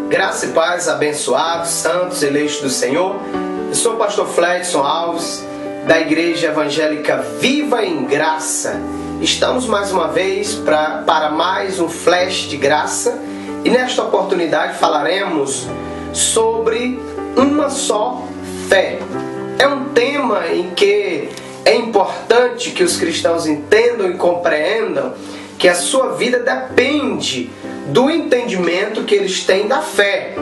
Graça e paz, abençoados, santos, eleitos do Senhor. Eu sou o pastor Fledson Alves, da Igreja Evangélica Viva em Graça. Estamos mais uma vez para mais um flash de graça e nesta oportunidade falaremos sobre uma só fé. É um tema em que é importante que os cristãos entendam e compreendam que a sua vida depende do entendimento que eles têm da fé.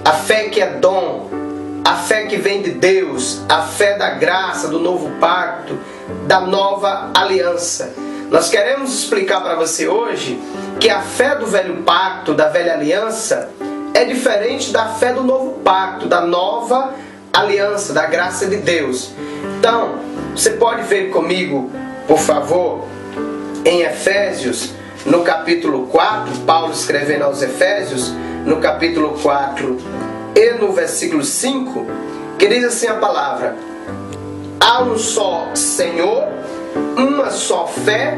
A fé que é dom, a fé que vem de Deus, a fé da graça, do novo pacto, da nova aliança. Nós queremos explicar para você hoje que a fé do velho pacto, da velha aliança, é diferente da fé do novo pacto, da nova aliança, da graça de Deus. Então, você pode ver comigo, por favor, em Efésios, no capítulo 4, Paulo escrevendo aos Efésios, no capítulo 4 e no versículo 5, que diz assim a palavra: há um só Senhor, uma só fé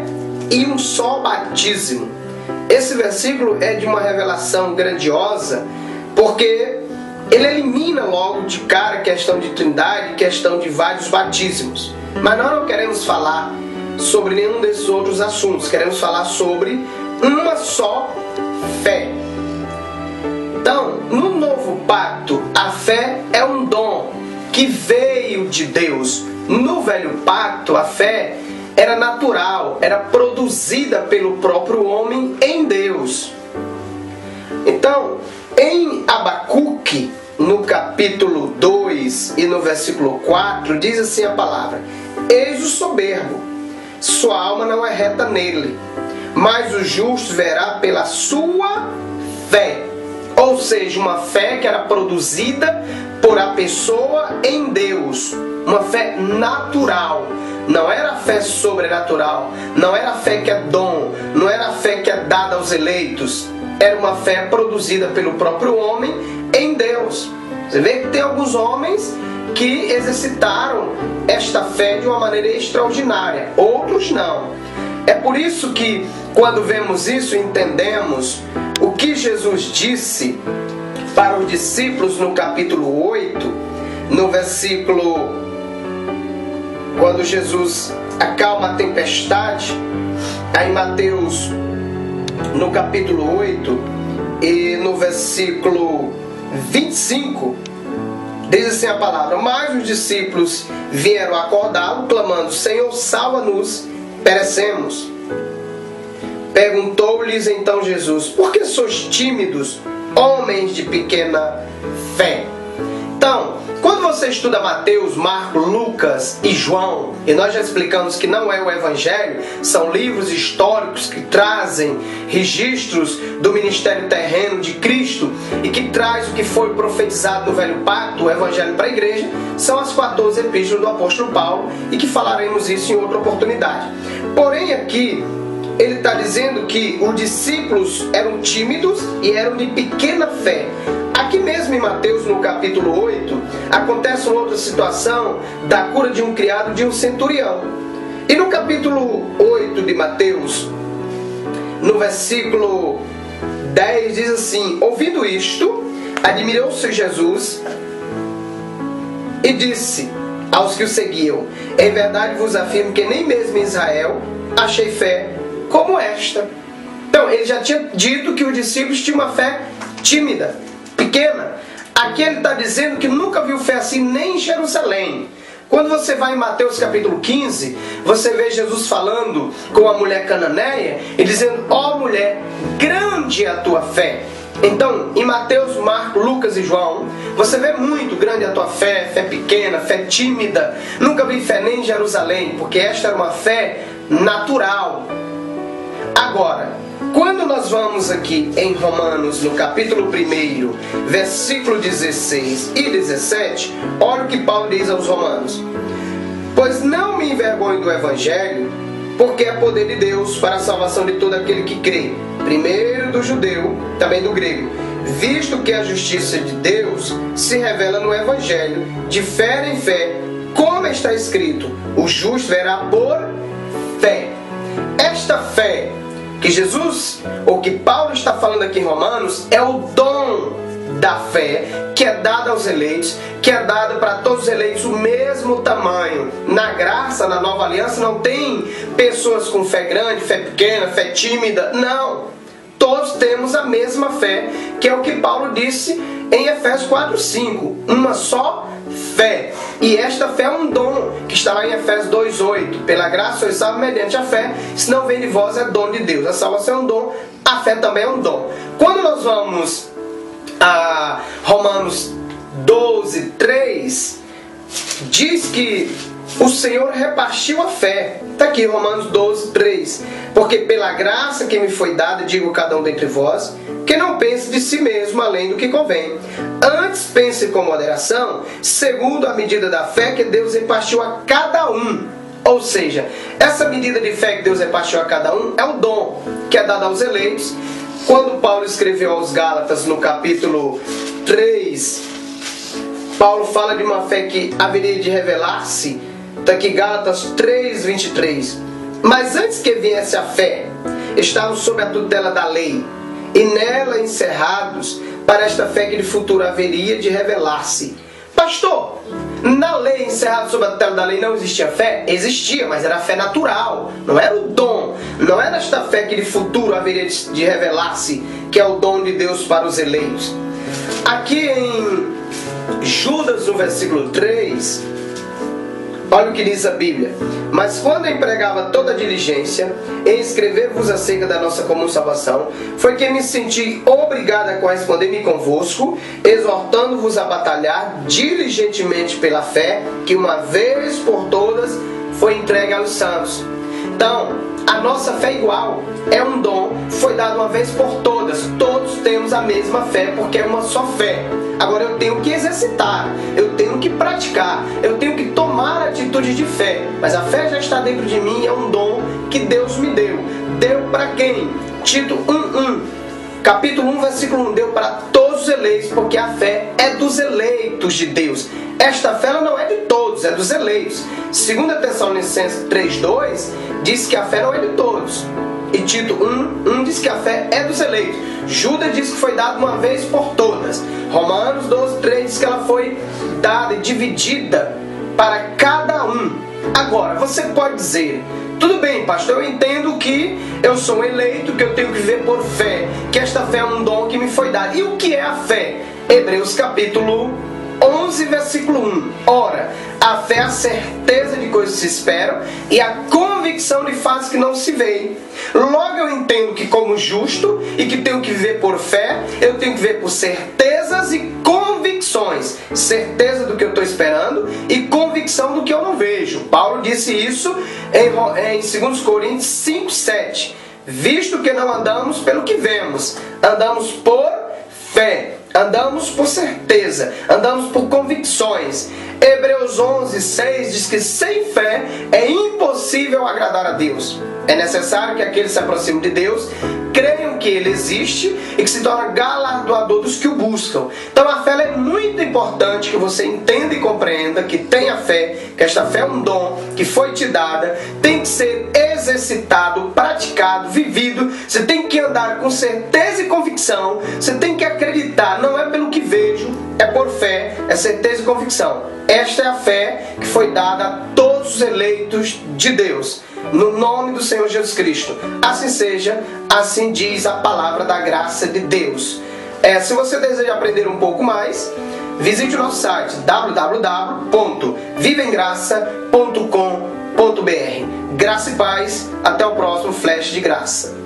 e um só batismo. Esse versículo é de uma revelação grandiosa, porque ele elimina logo de cara a questão de trindade, questão de vários batismos. Mas nós não queremos falar sobre nenhum desses outros assuntos. Queremos falar sobre uma só fé. Então, no novo pacto, a fé é um dom que veio de Deus. No velho pacto, a fé era natural, era produzida pelo próprio homem em Deus. Então, em Abacuque, no capítulo 2 e no versículo 4, diz assim a palavra: eis o soberbo, sua alma não é reta nele, mas o justo verá pela sua fé. Ou seja, uma fé que era produzida por a pessoa em Deus, uma fé natural. Não era a fé sobrenatural, não era a fé que é dom, não era a fé que é dada aos eleitos. Era uma fé produzida pelo próprio homem em Deus. Você vê que tem alguns homens que exercitaram esta fé de uma maneira extraordinária, outros não. É por isso que, quando vemos isso, entendemos o que Jesus disse para os discípulos no capítulo 8, no versículo, quando Jesus acalma a tempestade, aí em Mateus, no capítulo 8 e no versículo 25, diz assim a palavra: mas os discípulos vieram acordá-lo, clamando: Senhor, salva-nos, perecemos. Perguntou-lhes então Jesus: por que sois tímidos, homens de pequena fé? Então, quando você estuda Mateus, Marcos, Lucas e João, e nós já explicamos que não é o Evangelho, são livros históricos que trazem registros do ministério terreno de Cristo e que traz o que foi profetizado no Velho Pacto, o Evangelho para a igreja, são as 14 epístolas do apóstolo Paulo, e que falaremos isso em outra oportunidade. Porém aqui, ele está dizendo que os discípulos eram tímidos e eram de pequena fé. Aqui mesmo em Mateus, no capítulo 8, acontece uma outra situação da cura de um criado de um centurião. E no capítulo 8 de Mateus, no versículo 10, diz assim: ouvindo isto, admirou-se Jesus e disse aos que o seguiam: em verdade vos afirmo que nem mesmo em Israel achei fé como esta. Então, ele já tinha dito que os discípulos tinham uma fé tímida, pequena. Aqui ele está dizendo que nunca viu fé assim nem em Jerusalém. Quando você vai em Mateus capítulo 15, você vê Jesus falando com a mulher cananeia e dizendo: ó mulher, grande é a tua fé. Então, em Mateus, Marcos, Lucas e João, você vê muito grande a tua fé, fé pequena, fé tímida. Nunca vi fé nem em Jerusalém, porque esta era uma fé natural. Agora, quando nós vamos aqui em Romanos, no capítulo 1, versículo 16 e 17, olha o que Paulo diz aos romanos: pois não me envergonho do Evangelho, porque é poder de Deus para a salvação de todo aquele que crê, primeiro do judeu, também do grego, visto que a justiça de Deus se revela no Evangelho, de fé em fé, como está escrito: o justo verá por fé. esta fé que Jesus, ou que Paulo está falando aqui em Romanos, é o dom da fé que é dada aos eleitos, que é dada para todos os eleitos o mesmo tamanho. Na graça, na nova aliança, não tem pessoas com fé grande, fé pequena, fé tímida, não. Todos temos a mesma fé, que é o que Paulo disse em Efésios 4:5, uma só fé. E esta fé é um dom, que está lá em Efésios 2:8. Pela graça sois salvos mediante a fé, se não vem de vós é dom de Deus. A salvação é um dom, a fé também é um dom. Quando nós vamos a Romanos 12:3, diz que o Senhor repartiu a fé. Está aqui Romanos 12:3. Porque pela graça que me foi dada, digo a cada um dentre vós, que não pense de si mesmo além do que convém. Antes pense com moderação, segundo a medida da fé que Deus repartiu a cada um. Ou seja, essa medida de fé que Deus repartiu a cada um é o dom que é dado aos eleitos. Quando Paulo escreveu aos Gálatas, no capítulo 3, Paulo fala de uma fé que haveria de revelar-se. Está aqui Gálatas 3:23. Mas antes que viesse a fé, estavam sob a tutela da lei, e nela encerrados para esta fé que de futuro haveria de revelar-se. Pastor, na lei, encerrado sob a tutela da lei, não existia fé? Existia, mas era a fé natural, não era o dom. Não era esta fé que de futuro haveria de revelar-se, que é o dom de Deus para os eleitos. Aqui em Judas, no versículo 3, olha o que diz a Bíblia. Mas quando empregava toda a diligência em escrever-vos acerca da nossa comum salvação, foi que me senti obrigado a corresponder-me convosco, exortando-vos a batalhar diligentemente pela fé, que uma vez por todas foi entregue aos santos. Então, a nossa fé é igual, é um dom, foi dado uma vez por todas. Todos temos a mesma fé, porque é uma só fé. Agora eu tenho que exercitar, eu tenho que praticar, eu tenho que tomar atitude de fé. Mas a fé já está dentro de mim, é um dom que Deus me deu. Deu para quem? Tito 1:1. Capítulo 1, versículo 1. Deu para todos os eleitos, porque a fé é dos eleitos de Deus. Esta fé ela não é de todos, é dos eleitos. 2 Tessalonicenses 3:2 diz que a fé não é de todos. E Tito 1:1 diz que a fé é dos eleitos. Judas diz que foi dada uma vez por todas. Romanos 12:3 diz que ela foi dada e dividida para cada um. Agora, você pode dizer: tudo bem, pastor, eu entendo que eu sou um eleito, que eu tenho que viver por fé, que esta fé é um dom que me foi dado. E o que é a fé? Hebreus capítulo 11, versículo 1. Ora, a fé é a certeza de coisas que se esperam e a convicção de fatos que não se veem. Logo eu entendo que como justo e que tenho que viver por fé, eu tenho que viver por certezas e convicções. Certeza do que eu estou esperando e convicção do que eu não vejo. Paulo disse isso em 2 Coríntios 5:7. Visto que não andamos pelo que vemos, andamos por fé. Andamos por certeza, andamos por convicções. Hebreus 11:6 diz que sem fé é impossível agradar a Deus. É necessário que aqueles que se aproximem de Deus creiam que Ele existe e que se torna galardoador dos que o buscam. Então a fé é muito importante que você entenda e compreenda que tenha fé, que esta fé é um dom que foi te dada, tem que ser exercitado, praticado, vivido. Você tem que andar com certeza e convicção, você tem que acreditar, não é pelo que vejo, é por fé, é certeza e convicção. Esta é a fé que foi dada a todos os eleitos de Deus. No nome do Senhor Jesus Cristo. Assim seja, assim diz a palavra da graça de Deus. Se você deseja aprender um pouco mais, visite o nosso site www.vivemgraça.com.br. Graça e paz, até o próximo Flash de Graça.